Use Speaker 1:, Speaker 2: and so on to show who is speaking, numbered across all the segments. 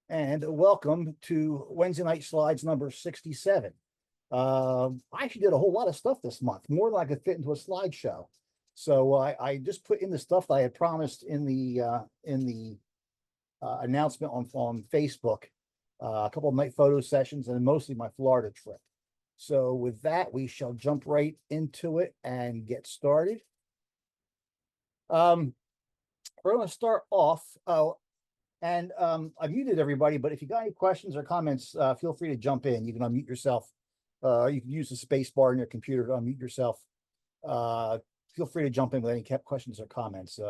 Speaker 1: and welcome to Wednesday Night Slides number 67. I actually did a whole lot of stuff this month, more than I could fit into a slideshow. So I just put in the stuff that I had promised in the announcement on Facebook, a couple of night photo sessions, and mostly my Florida trip. So with that, we shall jump right into it and get started. We're going to start off. And I've muted everybody, but if you got any questions or comments, feel free to jump in. You can unmute yourself. You can use the space bar in your computer to unmute yourself. Feel free to jump in with any questions or comments.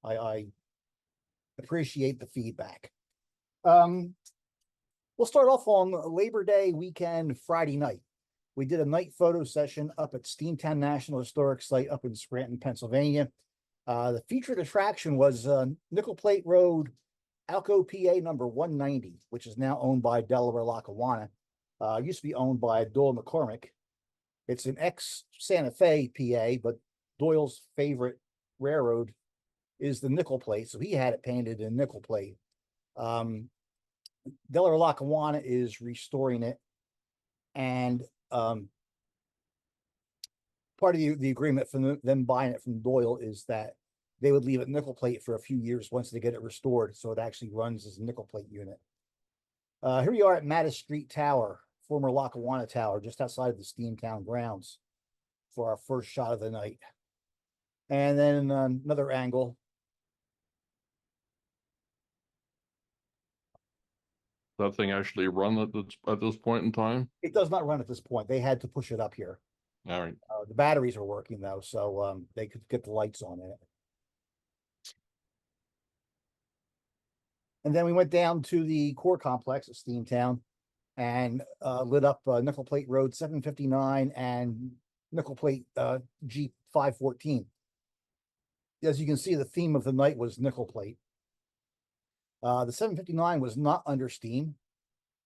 Speaker 1: I appreciate the feedback. We'll start off on Labor Day weekend, Friday night. We did a night photo session up at Steamtown National Historic Site up in Scranton, Pennsylvania. The featured attraction was Nickel Plate Road, Alco, PA number 190, which is now owned by Delaware Lackawanna. Used to be owned by Doyle McCormick. It's an ex-Santa Fe, PA, but Doyle's favorite railroad is the nickel plate, so he had it painted in nickel plate. Delaware Lackawanna is restoring it, and part of the agreement from them buying it from Doyle is that they would leave it nickel plate for a few years once they get it restored, so it actually runs as a nickel plate unit. Here we are at Mattis Street Tower, former Lackawanna Tower, just outside of the Steamtown grounds for our first shot of the night. And then another angle.
Speaker 2: That thing actually run at this point in time?
Speaker 1: It does not run at this point. They had to push it up here.
Speaker 2: All right.
Speaker 1: The batteries are working though, so they could get the lights on it. And then we went down to the core complex at Steamtown and lit up Nickel Plate Road 759 and Nickel Plate Jeep 514. As you can see, the theme of the night was nickel plate. The 759 was not under steam.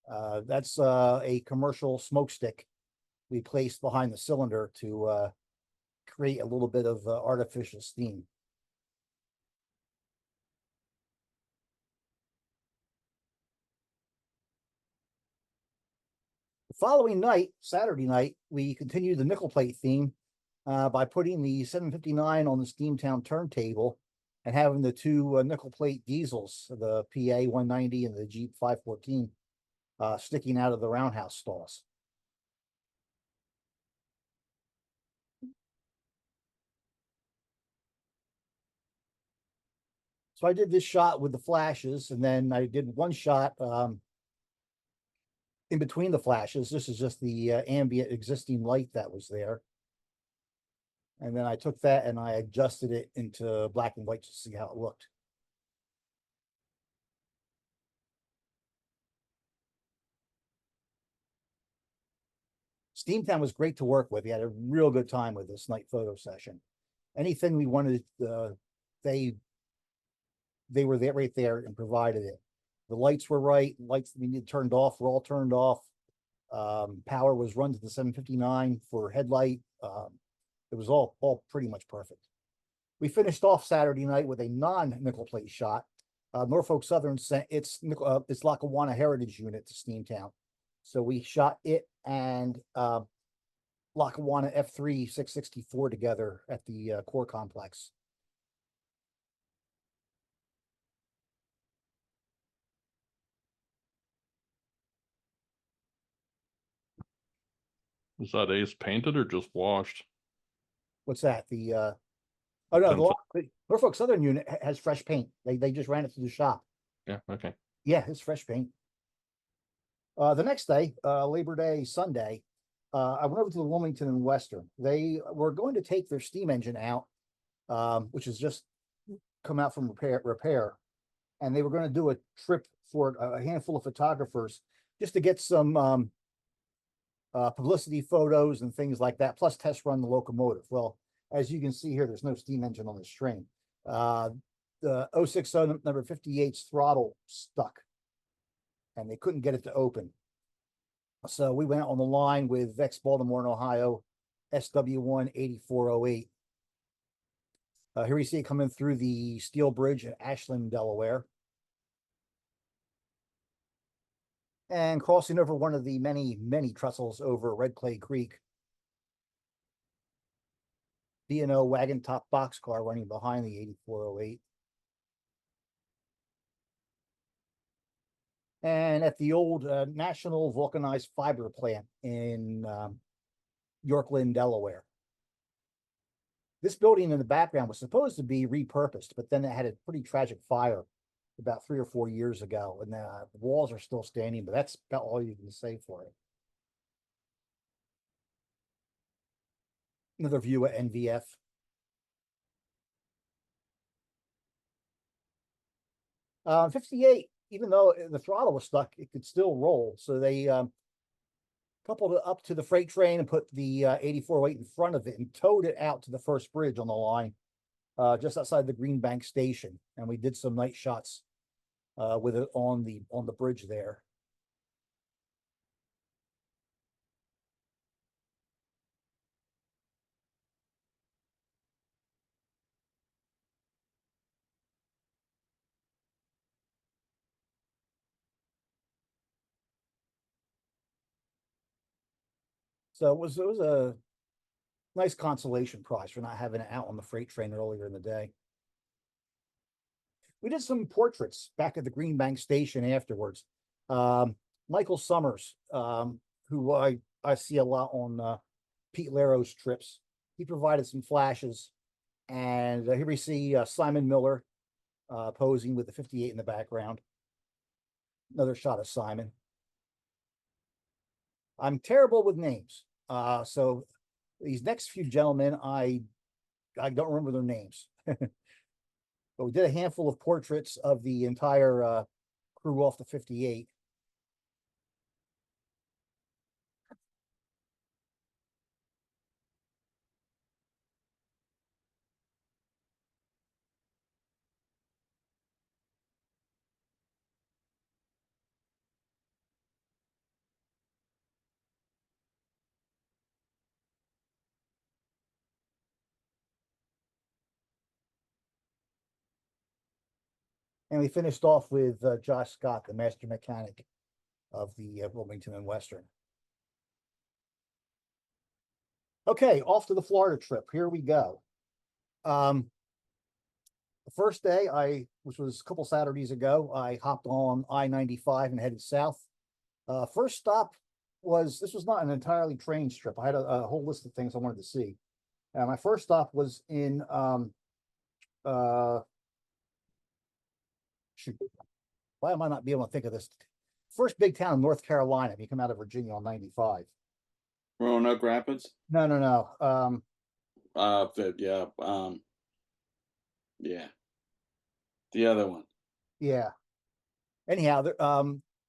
Speaker 1: That's a commercial smokestick we placed behind the cylinder to create a little bit of artificial steam. The following night, Saturday night, we continued the nickel plate theme by putting the 759 on the Steamtown turntable and having the two nickel plate diesels, the PA 190 and the Jeep 514, sticking out of the roundhouse stalls. So I did this shot with the flashes, and then I did one shot in between the flashes. This is just the ambient existing light that was there. And then I took that and I adjusted it into black and white to see how it looked. Steamtown was great to work with. We had a real good time with this night photo session. Anything we wanted, they were there right there and provided it. The lights were right. Lights that we needed turned off were all turned off. Power was run to the 759 for headlight. It was all pretty much perfect. We finished off Saturday night with a non-nickel plate shot. Norfolk Southern sent its Lackawanna Heritage Unit to Steamtown. So we shot it and Lackawanna F3 664 together at the core complex.
Speaker 2: Is that ace painted or just washed?
Speaker 1: What's that? Oh no, the Norfolk Southern unit has fresh paint. They just ran it through the shop.
Speaker 2: Yeah, okay.
Speaker 1: Yeah, it's fresh paint. The next day, Labor Day Sunday, I went over to the Wilmington Western. They were going to take their steam engine out, which has just come out from repair, and they were going to do a trip for a handful of photographers just to get some publicity photos and things like that, plus test run the locomotive. Well, as you can see here, there's no steam engine on this train. The 060 number 58's throttle stuck, and they couldn't get it to open. So we went on the line with Vex Baltimore and Ohio, SW1 8408. Here we see it coming through the steel bridge at Ashland, Delaware. and crossing over one of the many trestles over Red Clay Creek. B&O wagon top boxcar running behind the 8408. And at the old National Vulcanized Fiber Plant in Yorkland, Delaware. This building in the background was supposed to be repurposed, but then it had a pretty tragic fire about 3 or 4 years ago, and the walls are still standing, but that's about all you can say for it. Another view at NVF. Uh, 58, even though the throttle was stuck, it could still roll. So they coupled it up to the freight train and put the 8408 in front of it and towed it out to the first bridge on the line, just outside the Green Bank station. And we did some night shots with it on the bridge there. So it was a nice consolation prize for not having it out on the freight train earlier in the day. We did some portraits back at the Green Bank station afterwards. Michael Summers, who I see a lot on Pete Laro's trips, he provided some flashes. And here we see Simon Miller posing with the 58 in the background. Another shot of Simon. I'm terrible with names. So these next few gentlemen, I don't remember their names. But we did a handful of portraits of the entire crew off the 58. And we finished off with Josh Scott, the master mechanic of the Wilmington and Western. Okay, off to the Florida trip. Here we go. The first day, which was a couple Saturdays ago, I hopped on I-95 and headed south. First stop this was not an entirely train trip. I had a whole list of things I wanted to see. My first stop was in shoot, why am I not being able to think of this? First big town in North Carolina. If you come out of Virginia on 95.
Speaker 3: Roanoke Rapids.
Speaker 1: No.
Speaker 3: Yeah. Yeah. The other one.
Speaker 1: Yeah. Anyhow,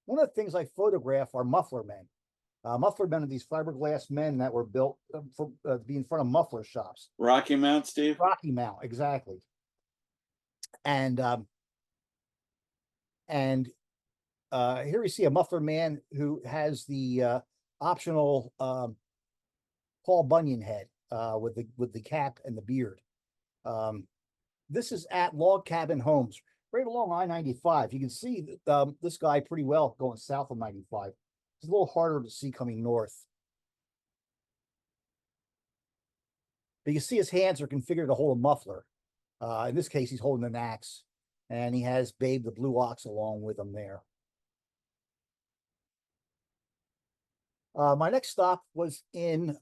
Speaker 1: one of the things I photograph are muffler men. Muffler men are these fiberglass men that were built for to be in front of muffler shops.
Speaker 3: Rocky Mount, Steve.
Speaker 1: Rocky Mount, exactly. And here we see a muffler man who has the optional Paul Bunyan head with the cap and the beard. This is at Log Cabin Homes, right along I-95. You can see this guy pretty well going south of 95. It's a little harder to see coming north. But you see his hands are configured to hold a muffler. In this case, he's holding an axe, and he has Babe the Blue Ox along with him there. My next stop was in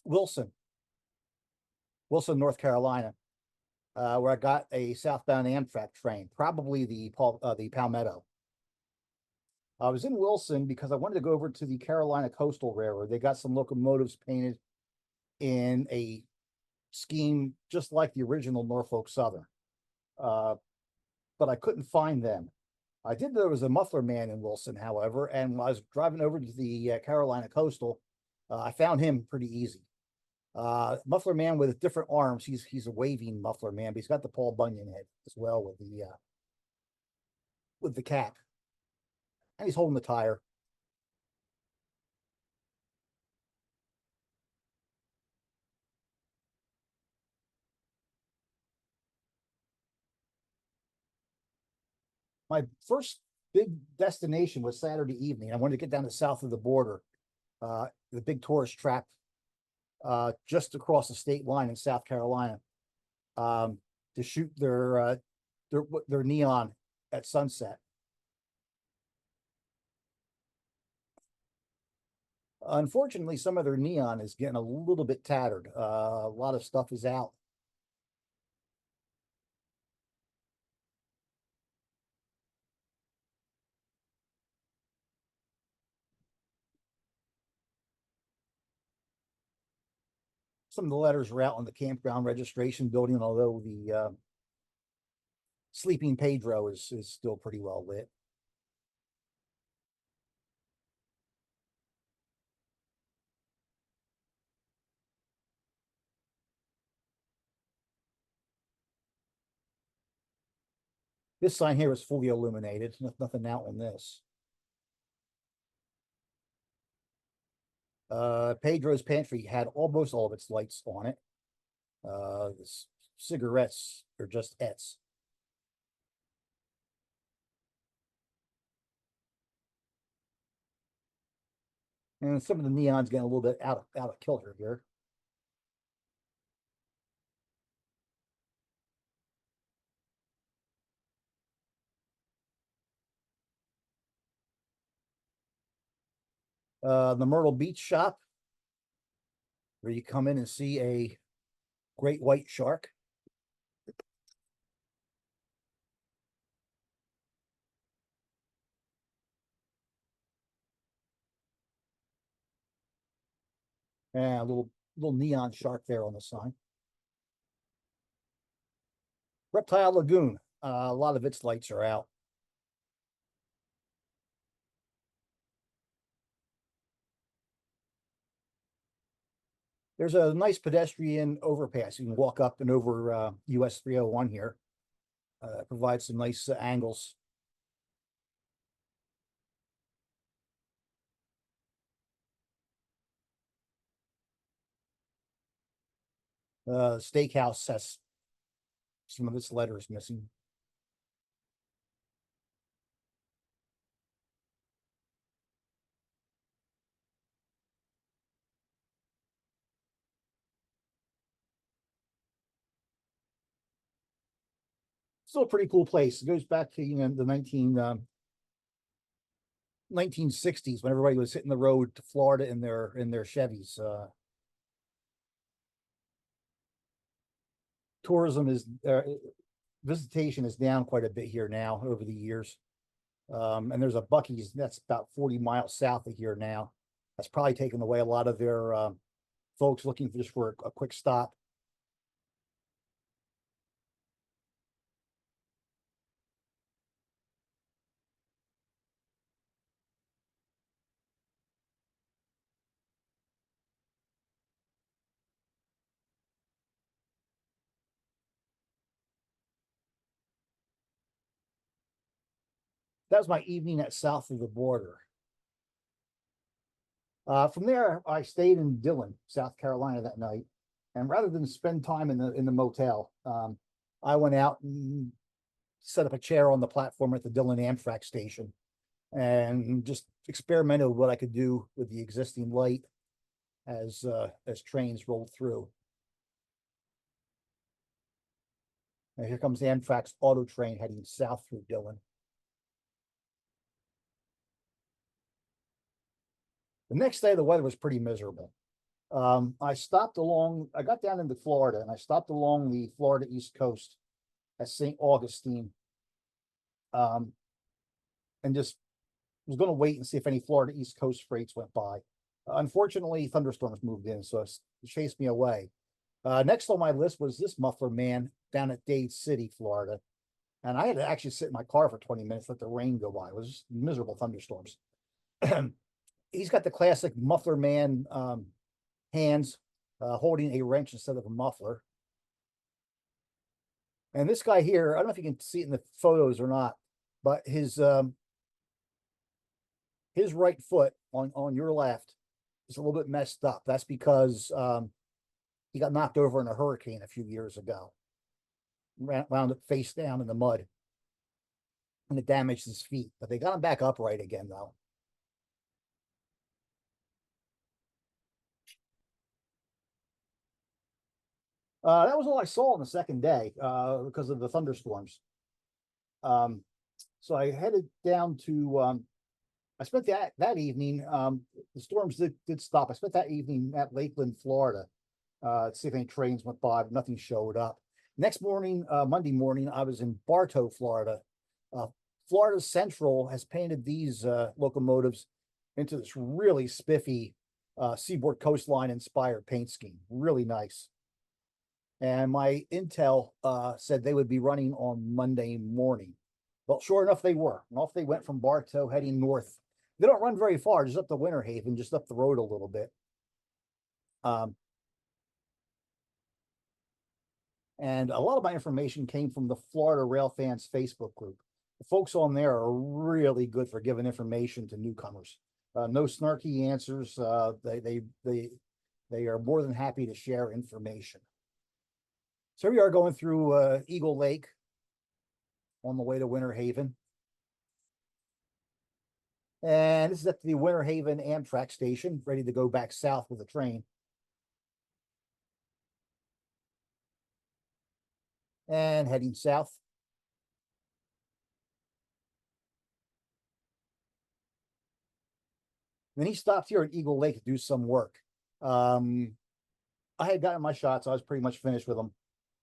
Speaker 1: Wilson, North Carolina, where I got a southbound Amtrak train, probably the Palmetto. I was in Wilson because I wanted to go over to the Carolina Coastal Railroad. They got some locomotives painted in a scheme just like the original Norfolk Southern, but I couldn't find them. I did know there was a muffler man in Wilson, however, and when I was driving over to the Carolina Coastal, I found him pretty easy. Muffler man with different arms. He's a waving muffler man, but he's got the Paul Bunyan head as well with the cap, and he's holding the tire. My first big destination was Saturday evening. I wanted to get down to south of the border. The big tourist trap just across the state line in South Carolina, to shoot their neon at sunset. Unfortunately, some of their neon is getting a little bit tattered. A lot of stuff is out. Some of the letters are out on the campground registration building, although the Sleeping Pedro is still pretty well lit. This sign here is fully illuminated. Nothing out on this. Pedro's Pantry had almost all of its lights on it. Cigarettes are just ets. And some of the neon's getting a little bit out of kilter here. The Myrtle Beach shop, where you come in and see a great white shark. And a little neon shark there on the sign. Reptile Lagoon, a lot of its lights are out. There's a nice pedestrian overpass. You can walk up and over US 301 here. Provides some nice angles. Steakhouse has some of its letters missing. Still a pretty cool place. It goes back to, the 1960s when everybody was hitting the road to Florida in their Chevys. Tourism is visitation is down quite a bit here now over the years. And there's a Buc-ee's that's about 40 miles south of here now. That's probably taken away a lot of their folks looking just for a quick stop. That was my evening at south of the border. From there, I stayed in Dillon, South Carolina that night. And rather than spend time in the motel, I went out and set up a chair on the platform at the Dillon Amtrak station and just experimented with what I could do with the existing light as trains rolled through. And here comes Amtrak's auto train heading south through Dillon. The next day, the weather was pretty miserable. I got down into Florida and I stopped along the Florida East Coast at St. Augustine. And just was going to wait and see if any Florida East Coast freights went by. Unfortunately, thunderstorms moved in, so it chased me away. Next on my list was this muffler man down at Dade City, Florida. And I had to actually sit in my car for 20 minutes, let the rain go by. It was just miserable thunderstorms. He's got the classic muffler man hands holding a wrench instead of a muffler. And this guy here, I don't know if you can see it in the photos or not, but his right foot on your left is a little bit messed up. That's because he got knocked over in a hurricane a few years ago. Wound up face down in the mud. and it damaged his feet, but they got him back upright again though. That was all I saw on the second day, because of the thunderstorms. So I headed down to, I spent that evening, the storms did stop. I spent that evening at Lakeland, Florida, to see if any trains went by, but nothing showed up. Next morning, Monday morning, I was in Bartow, Florida. Florida Central has painted these locomotives into this really spiffy seaboard coastline inspired paint scheme. Really nice. And my intel said they would be running on Monday morning. Well, sure enough, they were. And off they went from Bartow heading north. They don't run very far, just up to Winter Haven, just up the road a little bit. And a lot of my information came from the Florida Rail Fans Facebook group. The folks on there are really good for giving information to newcomers. No snarky answers. They are more than happy to share information. So we are going through Eagle Lake on the way to Winter Haven. And this is at the Winter Haven Amtrak station, ready to go back south with the train. And heading south. Then he stopped here at Eagle Lake to do some work. I had gotten my shots. I was pretty much finished with them.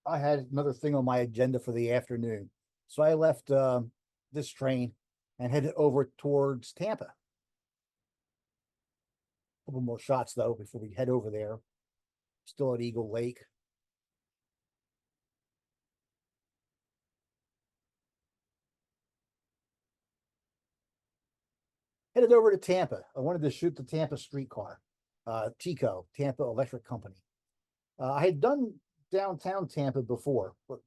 Speaker 1: I had another thing on my agenda for the afternoon. So I left this train and headed over towards Tampa. A couple more shots though before we head over there. Still at Eagle Lake. Headed over to Tampa. I wanted to shoot the Tampa streetcar, TECO, Tampa Electric Company. I had done downtown Tampa before, but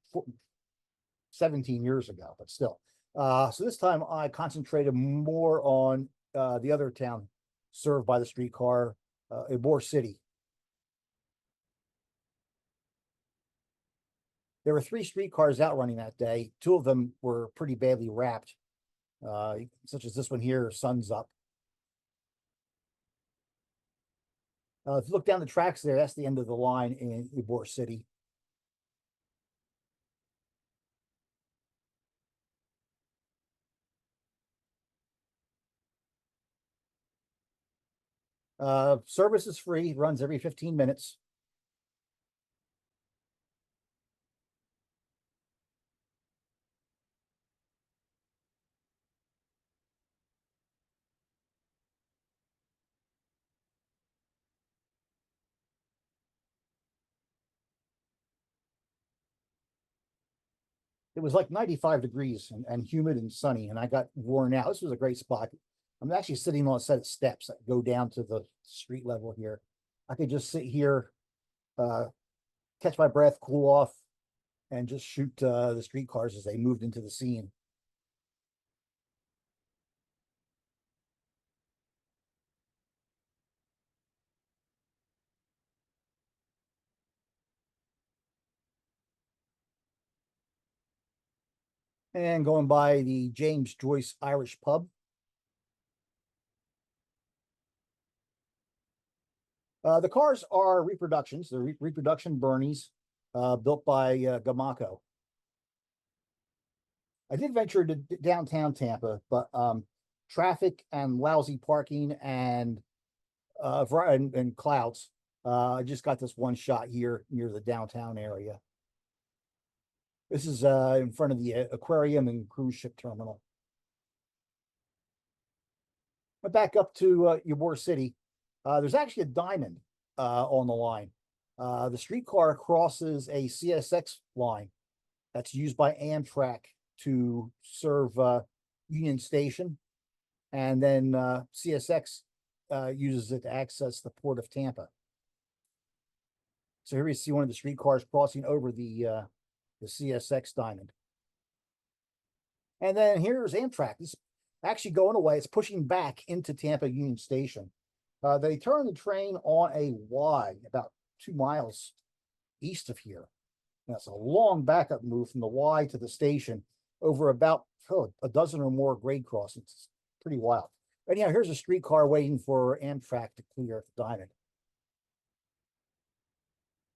Speaker 1: 17 years ago, but still. So this time I concentrated more on the other town served by the streetcar, Ybor City. There were 3 streetcars out running that day. 2 of them were pretty badly wrapped, such as this one here, Sun's Up. If you look down the tracks there, that's the end of the line in Ybor City. Service is free, runs every 15 minutes. It was like 95 degrees and humid and sunny, and I got worn out. This was a great spot. I'm actually sitting on a set of steps that go down to the street level here. I could just sit here, catch my breath, cool off, and just shoot the streetcars as they moved into the scene. And going by the James Joyce Irish Pub. The cars are reproductions. They're reproduction Bernies, built by Gamaco. I did venture to downtown Tampa, but traffic and lousy parking and clouds. I just got this one shot here near the downtown area. This is in front of the aquarium and cruise ship terminal. But back up to Ybor City. There's actually a diamond on the line. The streetcar crosses a CSX line that's used by Amtrak to serve Union Station, and then CSX uses it to access the port of Tampa. So here we see one of the streetcars crossing over the CSX diamond. And then here's Amtrak. It's actually going away. It's pushing back into Tampa Union Station. They turn the train on a Y about 2 miles east of here. That's a long backup move from the Y to the station over about a dozen or more grade crossings. It's pretty wild. Anyhow, here's a streetcar waiting for Amtrak to clear the diamond.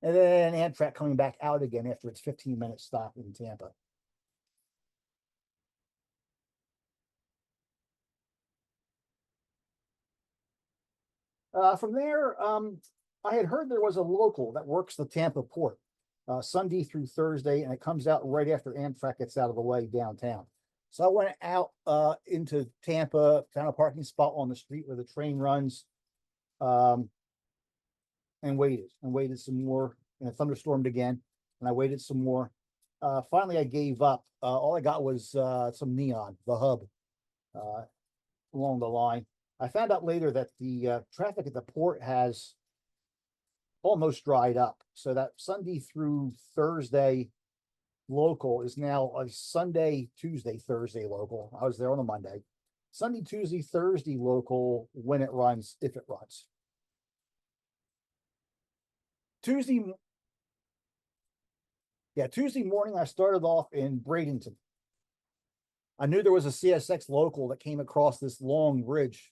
Speaker 1: And then Amtrak coming back out again after its 15-minute stop in Tampa. From there, I had heard there was a local that works the Tampa port Sunday through Thursday, and it comes out right after Amtrak gets out of the way downtown. So I went out into Tampa, found a parking spot on the street where the train runs, and waited some more, and it thunderstormed again, and I waited some more. Finally, I gave up. All I got was some neon, the hub, along the line. I found out later that the traffic at the port has almost dried up. So that Sunday through Thursday local is now a Sunday, Tuesday, Thursday local. I was there on a Monday. Sunday, Tuesday, Thursday local when it runs, if it runs. Tuesday morning, I started off in Bradenton. I knew there was a CSX local that came across this long bridge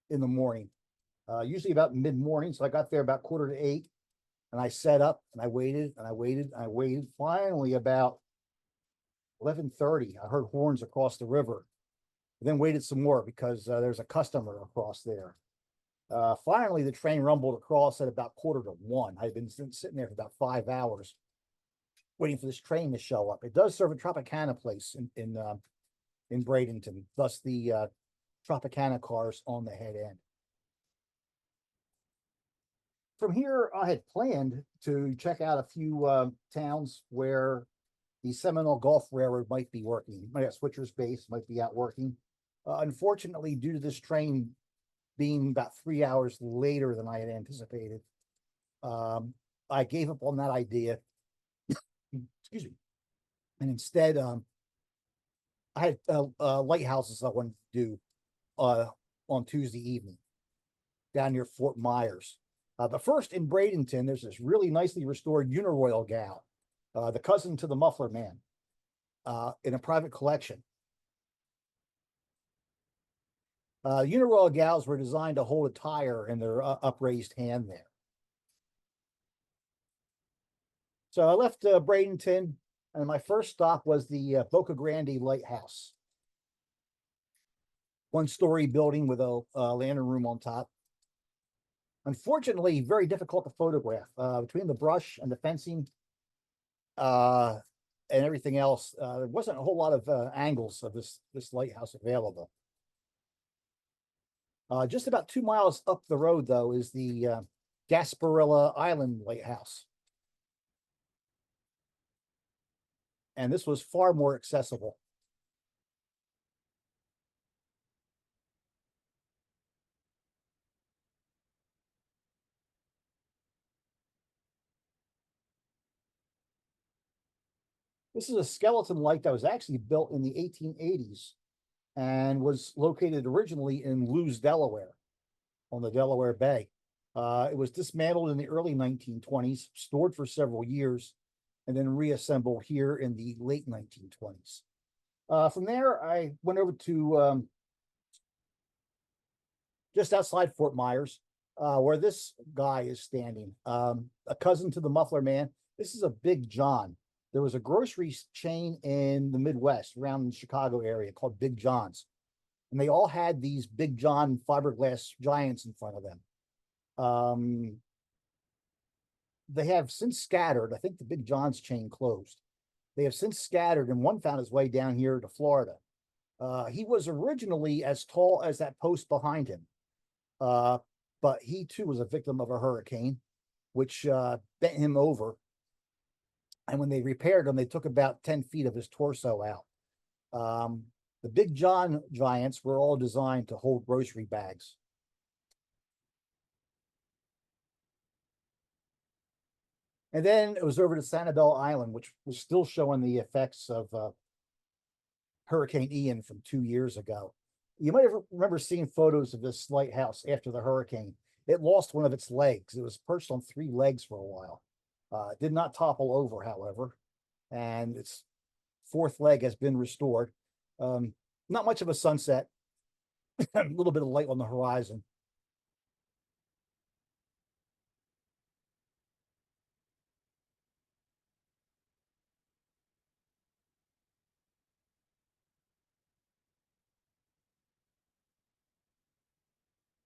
Speaker 1: in the morning, usually about mid-morning. So I got there about 7:45, and I set up and I waited and I waited and I waited. Finally, about 11:30, I heard horns across the river. I then waited some more because there's a customer across there. Finally, the train rumbled across at about 1:45. I'd been sitting there for about 5 hours waiting for this train to show up. It does serve a Tropicana place in Bradenton, thus the Tropicana cars on the head end. From here, I had planned to check out a few towns where the Seminole Gulf Railroad might be working. Might have Switcher's Base, might be out working. Unfortunately, due to this train being about 3 hours later than I had anticipated, I gave up on that idea. Excuse me. And instead, I had lighthouses I wanted to do on Tuesday evening down near Fort Myers. But first in Bradenton, there's this really nicely restored Uniroyal gal, the cousin to the Muffler Man, in a private collection. Uniroyal gals were designed to hold a tire in their upraised hand there. So I left Bradenton, and my first stop was the Boca Grande Lighthouse. One-story building with a lantern room on top. Unfortunately, very difficult to photograph. Between the brush and the fencing and everything else, there wasn't a whole lot of angles of this lighthouse available. Just about 2 miles up the road, though, is the Gasparilla Island Lighthouse. And this was far more accessible. This is a skeleton light that was actually built in the 1880s and was located originally in Lewes, Delaware, on the Delaware Bay. It was dismantled in the early 1920s, stored for several years, and then reassembled here in the late 1920s. From there, I went over to just outside Fort Myers, where this guy is standing, a cousin to the Muffler Man. This is a Big John. There was a grocery chain in the Midwest around the Chicago area called Big John's. And they all had these Big John fiberglass giants in front of them. They have since scattered. I think the Big John's chain closed. They have since scattered, and one found his way down here to Florida. He was originally as tall as that post behind him. But he too was a victim of a hurricane, which bent him over. And when they repaired him, they took about 10 feet of his torso out. The Big John giants were all designed to hold grocery bags. And then it was over to Sanibel Island, which was still showing the effects of Hurricane Ian from 2 years ago. You might remember seeing photos of this lighthouse after the hurricane. It lost one of its legs. It was perched on 3 legs for a while. It did not topple over, however, and its 4th leg has been restored. Not much of a sunset, a little bit of light on the horizon.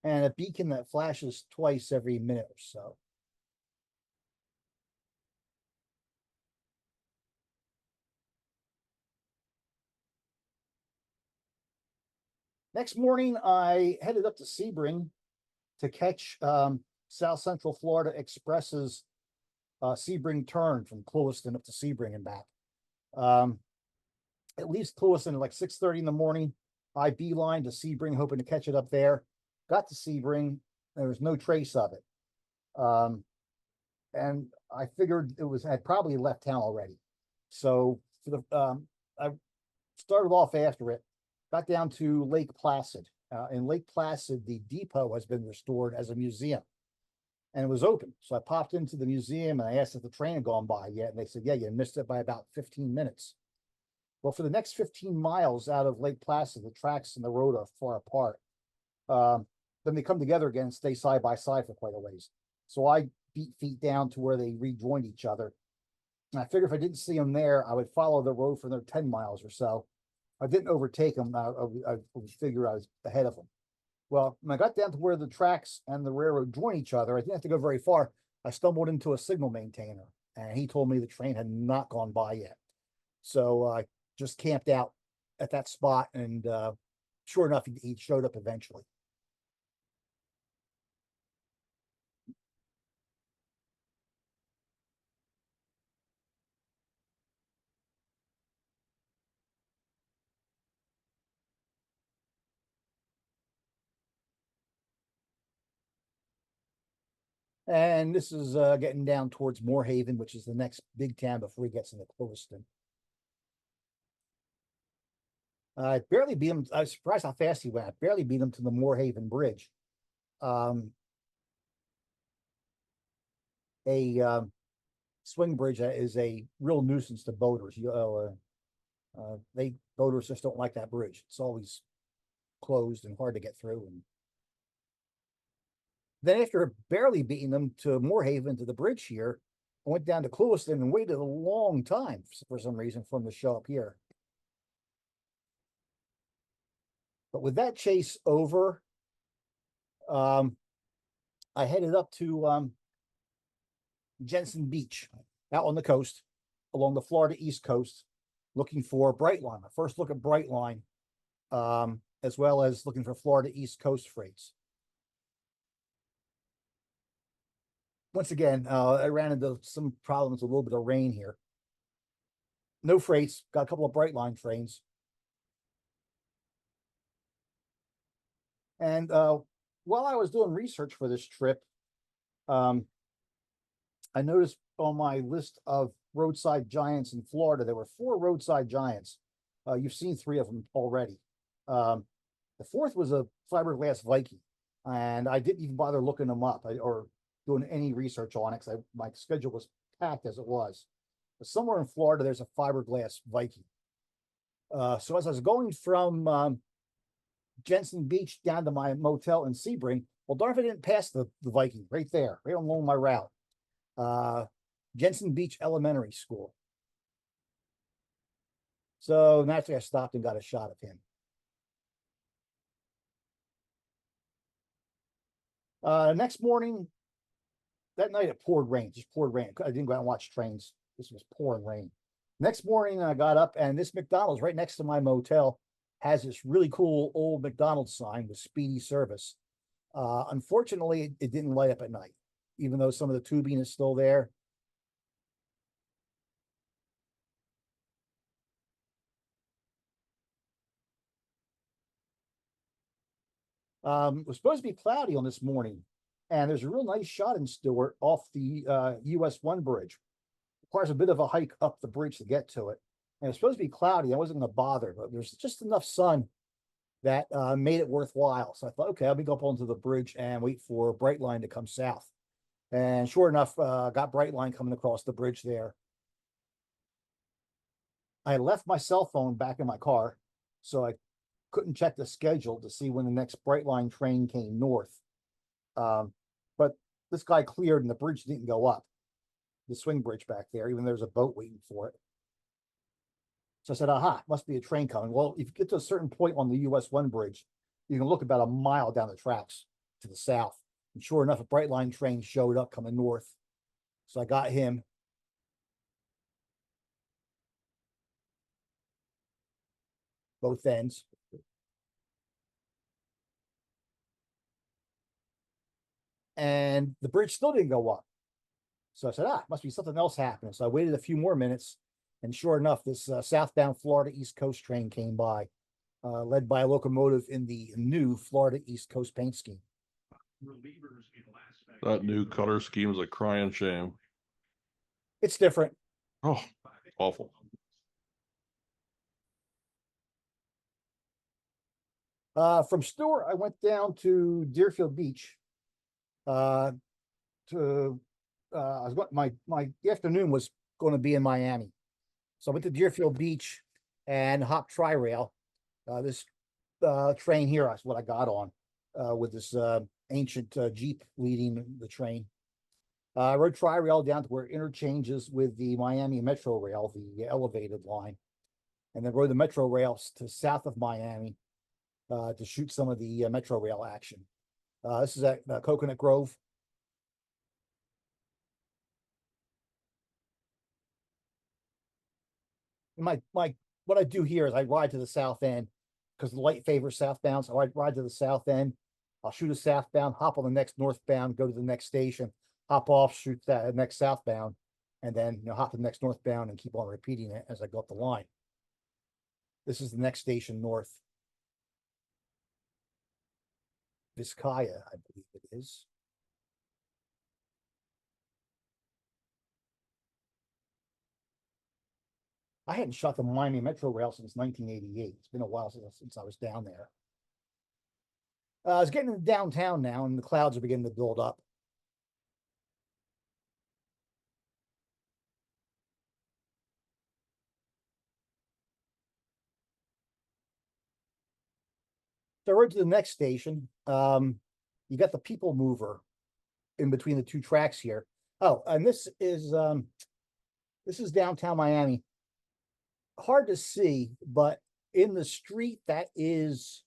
Speaker 1: And a beacon that flashes twice every minute or so. Next morning, I headed up to Sebring to catch South Central Florida Express's Sebring turn from Clewiston up to Sebring and back. It leaves Clewiston at like 6:30 in the morning. I beeline to Sebring, hoping to catch it up there. Got to Sebring, there was no trace of it. And I figured had probably left town already. So for the I started off after it, got down to Lake Placid. In Lake Placid, the depot has been restored as a museum, and it was open. So I popped into the museum and I asked if the train had gone by yet, and they said, "Yeah, you missed it by about 15 minutes." Well, for the next 15 miles out of Lake Placid, the tracks and the road are far apart. Then they come together again and stay side by side for quite a ways. So I beat feet down to where they rejoined each other. And I figured if I didn't see them there, I would follow the road for another 10 miles or so. I didn't overtake them. I would figure I was ahead of them. Well, when I got down to where the tracks and the railroad join each other, I didn't have to go very far. I stumbled into a signal maintainer, and he told me the train had not gone by yet. So I just camped out at that spot, and sure enough, he showed up eventually. And this is getting down towards Moorhaven, which is the next big town before he gets into Clewiston. I barely beat him. I was surprised how fast he went. I barely beat him to the Moorhaven Bridge. A swing bridge is a real nuisance to boaters. Boaters just don't like that bridge. It's always closed and hard to get through. And then after barely beating them to Moorhaven to the bridge here, I went down to Clewiston and waited a long time for some reason for him to show up here. But with that chase over, I headed up to Jensen Beach out on the coast along the Florida East Coast, looking for Brightline. My first look at Brightline, as well as looking for Florida East Coast freights. Once again, I ran into some problems, a little bit of rain here. No freights, got a couple of Brightline trains. And while I was doing research for this trip, I noticed on my list of roadside giants in Florida, there were 4 roadside giants. You've seen 3 of them already. The 4th was a fiberglass Viking, and I didn't even bother looking them up or doing any research on it because my schedule was packed as it was. But somewhere in Florida, there's a fiberglass Viking. So as I was going from Jensen Beach down to my motel in Sebring, well, darn if I didn't pass the Viking right there, right along my route. Jensen Beach Elementary School. So naturally I stopped and got a shot of him. Next morning, that night it poured rain, just poured rain. I didn't go out and watch trains. This was pouring rain. Next morning I got up, and this McDonald's right next to my motel has this really cool old McDonald's sign with speedy service. Unfortunately, it didn't light up at night, even though some of the tubing is still there. It was supposed to be cloudy on this morning, and there's a real nice shot in Stewart off the US 1 bridge. Requires a bit of a hike up the bridge to get to it. And it's supposed to be cloudy. I wasn't going to bother, but there's just enough sun that made it worthwhile. So I thought, okay, I'll go up onto the bridge and wait for Brightline to come south. And sure enough, got Brightline coming across the bridge there. I left my cell phone back in my car, so I couldn't check the schedule to see when the next Brightline train came north. But this guy cleared and the bridge didn't go up, the swing bridge back there, even though there's a boat waiting for it. So I said, aha, must be a train coming. Well, if you get to a certain point on the US 1 bridge, you can look about a mile down the tracks to the south. And sure enough, a Brightline train showed up coming north. So I got him. Both ends. And the bridge still didn't go up. So I said, must be something else happening. So I waited a few more minutes. And sure enough, this southbound Florida East Coast train came by, led by a locomotive in the new Florida East Coast paint scheme.
Speaker 2: That new color scheme is a crying shame.
Speaker 1: It's different.
Speaker 2: Oh, awful.
Speaker 1: From Stewart, I went down to Deerfield Beach. I was going, my afternoon was going to be in Miami. So I went to Deerfield Beach and hopped Tri-Rail. This train here is what I got on, with this ancient Jeep leading the train. I rode Tri-Rail down to where it interchanges with the Miami Metro Rail, the elevated line, and then rode the Metro Rails to south of Miami to shoot some of the Metro Rail action. This is at Coconut Grove. What I do here is I ride to the south end because the light favors southbound. So I ride to the south end. I'll shoot a southbound, hop on the next northbound, go to the next station, hop off, shoot that next southbound, and then hop to the next northbound and keep on repeating it as I go up the line. This is the next station north. Vizcaya, I believe it is. I hadn't shot the Miami Metro Rail since 1988. It's been a while since I was down there. I was getting into downtown now, and the clouds are beginning to build up. So I rode to the next station. You got the People Mover in between the two tracks here. Oh, and this is downtown Miami. Hard to see, but in the street that is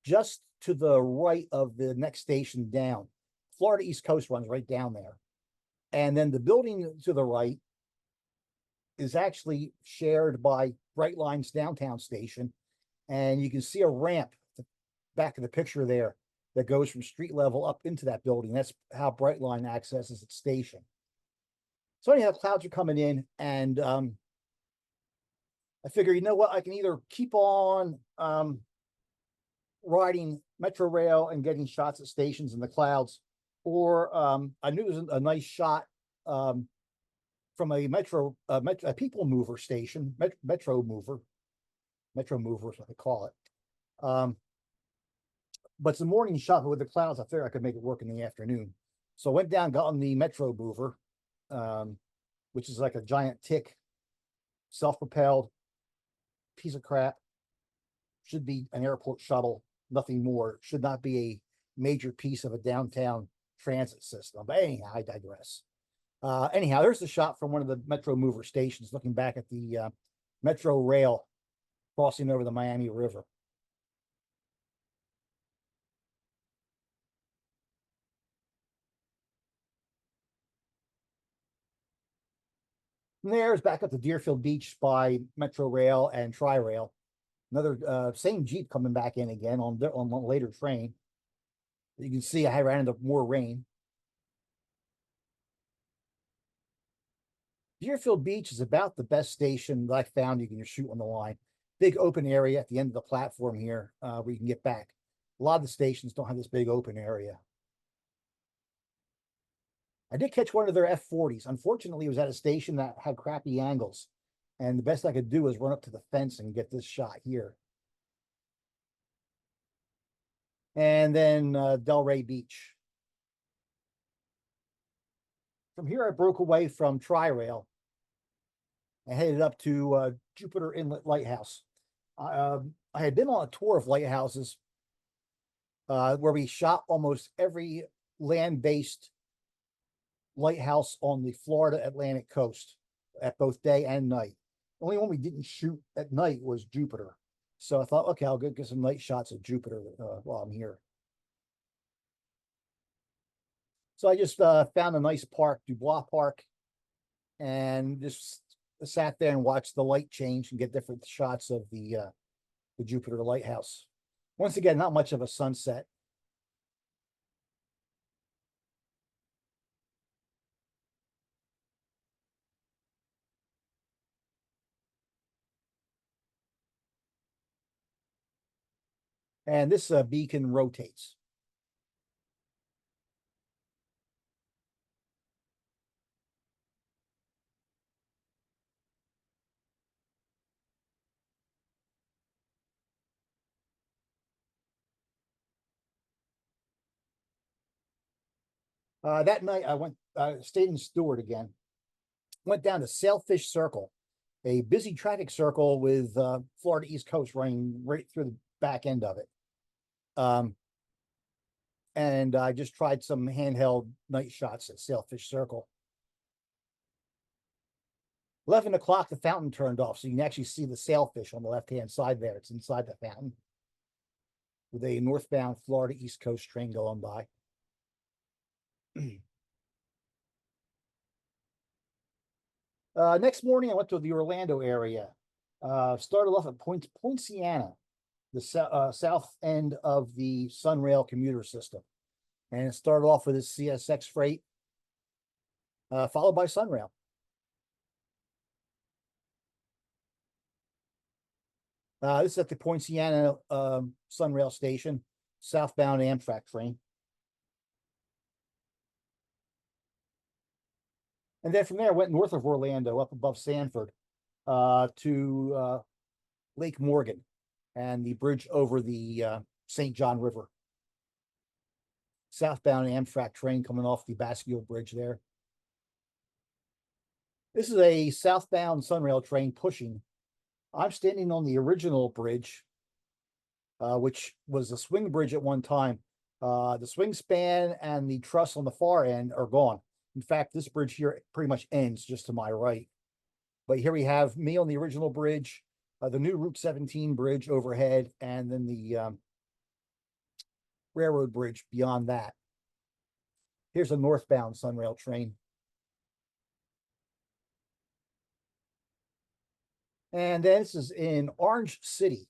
Speaker 1: just to the right of the next station down, Florida East Coast runs right down there. And then the building to the right is actually shared by Brightline's downtown station. And you can see a ramp at the back of the picture there that goes from street level up into that building. That's how Brightline accesses its station. So anyhow, clouds are coming in, and I figure, you know what, I can either keep on riding Metro Rail and getting shots at stations in the clouds, or I knew it was a nice shot from a a People Mover station, Metro Mover is what they call it. But it's a morning shot, but with the clouds, I figured I could make it work in the afternoon. So I went down, got on the Metro Mover, which is like a giant tick, self-propelled piece of crap. Should be an airport shuttle, nothing more. Should not be a major piece of a downtown transit system. But anyhow, I digress. Anyhow, there's the shot from one of the Metro Mover stations looking back at the Metro Rail crossing over the Miami River. From there is back up to Deerfield Beach by Metro Rail and Tri-Rail. Another same Jeep coming back in again on a later train. You can see I ran into more rain. Deerfield Beach is about the best station that I found you can shoot on the line. Big open area at the end of the platform here where you can get back. A lot of the stations don't have this big open area. I did catch one of their F40s. Unfortunately, it was at a station that had crappy angles. And the best I could do was run up to the fence and get this shot here. And then Delray Beach. From here, I broke away from Tri-Rail and headed up to Jupiter Inlet Lighthouse. I had been on a tour of lighthouses where we shot almost every land-based lighthouse on the Florida Atlantic coast at both day and night. The only one we didn't shoot at night was Jupiter. So I thought, okay, I'll go get some night shots of Jupiter while I'm here. So I just found a nice park, Dubois Park, and just sat there and watched the light change and get different shots of the Jupiter lighthouse. Once again, not much of a sunset. And this beacon rotates. That night I went, stayed in Stewart again. Went down to Sailfish Circle, a busy traffic circle with Florida East Coast running right through the back end of it. And I just tried some handheld night shots at Sailfish Circle. 11 o'clock, the fountain turned off, so you can actually see the sailfish on the left-hand side there. It's inside the fountain with a northbound Florida East Coast train going by. Next morning, I went to the Orlando area. Started off at Poinciana, the south end of the Sunrail commuter system. And it started off with a CSX freight, followed by Sunrail. This is at the Poinciana Sunrail station, southbound Amtrak train. And then from there, I went north of Orlando, up above Sanford, to Lake Morgan and the bridge over the St. John River. Southbound Amtrak train coming off the Bascule Bridge there. This is a southbound Sunrail train pushing. I'm standing on the original bridge, which was a swing bridge at one time. The swing span and the truss on the far end are gone. In fact, this bridge here pretty much ends just to my right. But here we have me on the original bridge, the new Route 17 bridge overhead, and then the railroad bridge beyond that. Here's a northbound Sunrail train. And then this is in Orange City,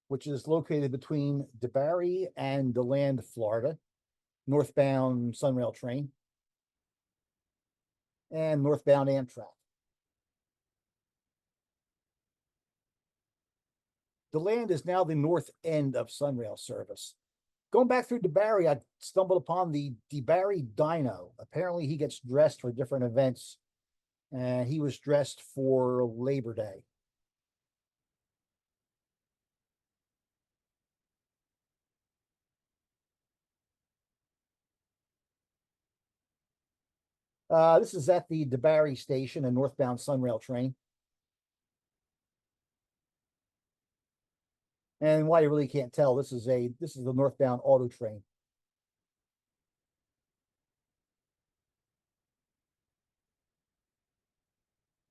Speaker 1: which is located between DeBary and DeLand, Florida. Northbound Sunrail train. And northbound Amtrak. DeLand is now the north end of Sunrail service. Going back through DeBary, I stumbled upon the DeBary Dino. Apparently he gets dressed for different events, and he was dressed for Labor Day. This is at the DeBary station, a northbound Sunrail train. And why you really can't tell, this is the northbound auto train.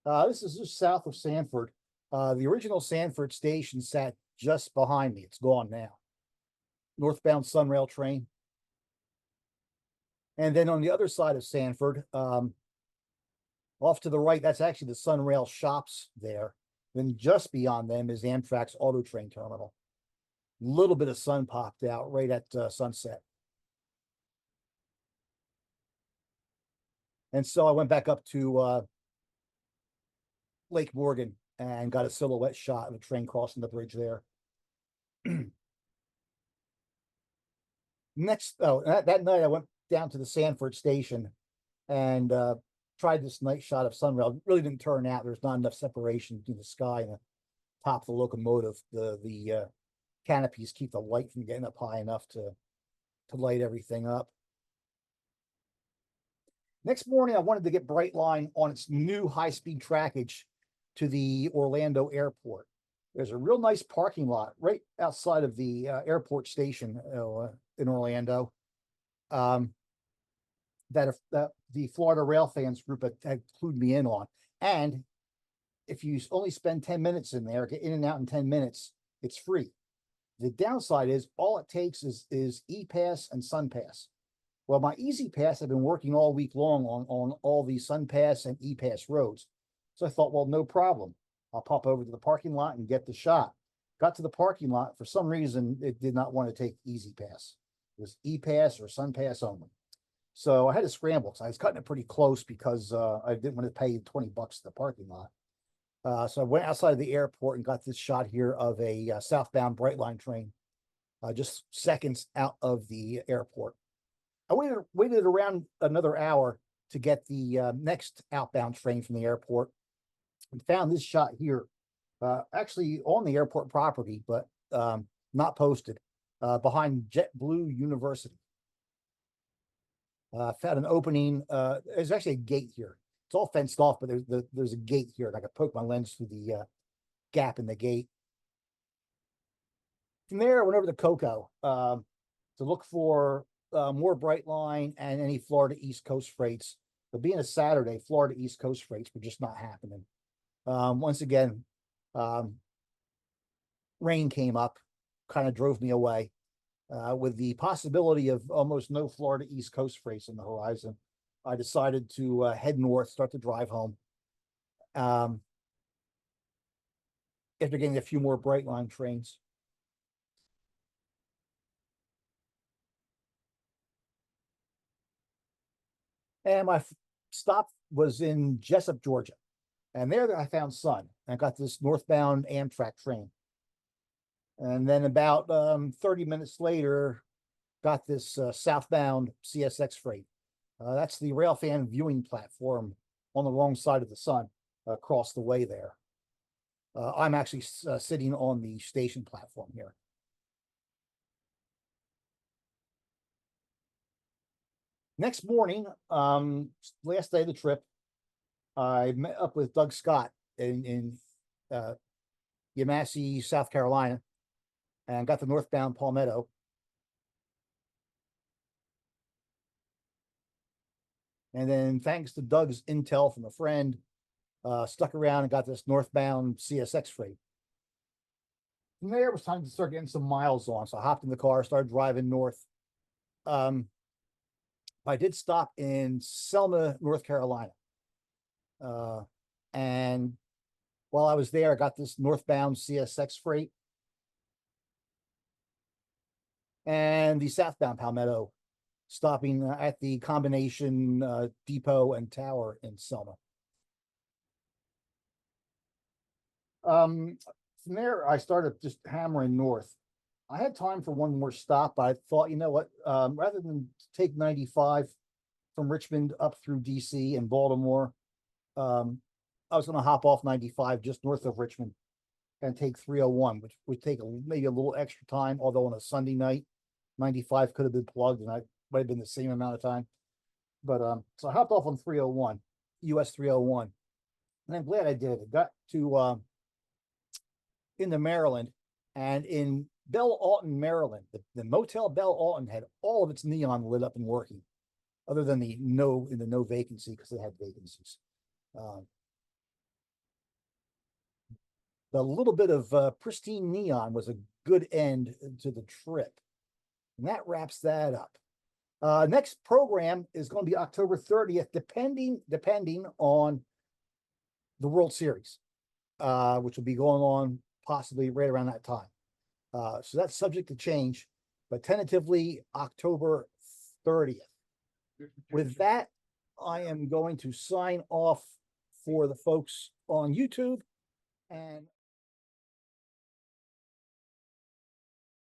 Speaker 1: This is just south of Sanford. The original Sanford station sat just behind me. It's gone now. Northbound Sunrail train. And then on the other side of Sanford, off to the right, that's actually the Sunrail shops there. Then just beyond them is Amtrak's auto train terminal. A little bit of sun popped out right at sunset. And so I went back up to Lake Morgan and got a silhouette shot of a train crossing the bridge there. That night I went down to the Sanford station and tried this night shot of Sunrail. It really didn't turn out. There's not enough separation between the sky and the top of the locomotive. The canopies keep the light from getting up high enough to light everything up. Next morning, I wanted to get Brightline on its new high-speed trackage to the Orlando airport. there's a real nice parking lot right outside of the airport station in Orlando. That the Florida Rail Fans group had clued me in on. And if you only spend 10 minutes in there, get in and out in 10 minutes, it's free. The downside is all it takes is E-Pass and SunPass. Well, my Easy Pass, I've been working all week long on all the SunPass and E-Pass roads. So I thought, well, no problem. I'll pop over to the parking lot and get the shot. Got to the parking lot. For some reason, it did not want to take Easy Pass. It was E-Pass or SunPass only. So I had to scramble. So I was cutting it pretty close because I didn't want to pay $20 at the parking lot. So I went outside of the airport and got this shot here of a southbound Brightline train, just seconds out of the airport. I waited around another hour to get the next outbound train from the airport and found this shot here, actually on the airport property, but not posted, behind JetBlue University. Found an opening. There's actually a gate here. It's all fenced off, but there's a gate here. And I could poke my lens through the gap in the gate. From there, I went over to Cocoa to look for more Brightline and any Florida East Coast freights. But being a Saturday, Florida East Coast freights were just not happening. Once again, rain came up, kind of drove me away. With the possibility of almost no Florida East Coast freights on the horizon, I decided to head north, start to drive home. After getting a few more Brightline trains. And my stop was in Jessup, Georgia. And there I found Sun. I got this northbound Amtrak train. And then about 30 minutes later, got this southbound CSX freight. That's the Railfan viewing platform on the wrong side of the Sun, across the way there. I'm actually sitting on the station platform here. Next morning, last day of the trip, I met up with Doug Scott in Yamasee, South Carolina, and got the northbound Palmetto. And then thanks to Doug's intel from a friend, stuck around and got this northbound CSX freight. From there, it was time to start getting some miles on. So I hopped in the car, started driving north. I did stop in Selma, North Carolina. And while I was there, I got this northbound CSX freight. And the southbound Palmetto, stopping at the combination depot and tower in Selma. From there, I started just hammering north. I had time for one more stop, but I thought, you know what, rather than take 95 from Richmond up through DC and Baltimore, I was going to hop off 95 just north of Richmond and take 301, which would take maybe a little extra time, although on a Sunday night, 95 could have been plugged and I might have been the same amount of time. But so I hopped off on 301, US 301, and I'm glad I did. I got to into Maryland, and in Belle Alton, Maryland, the Motel Belle Alton had all of its neon lit up and working, other than the no vacancy because they had vacancies. The little bit of pristine neon was a good end to the trip, and that wraps that up. Next program is going to be October 30th, depending on the World Series, which will be going on possibly right around that time. So that's subject to change, but tentatively October 30th. With that, I am going to sign off for the folks on YouTube and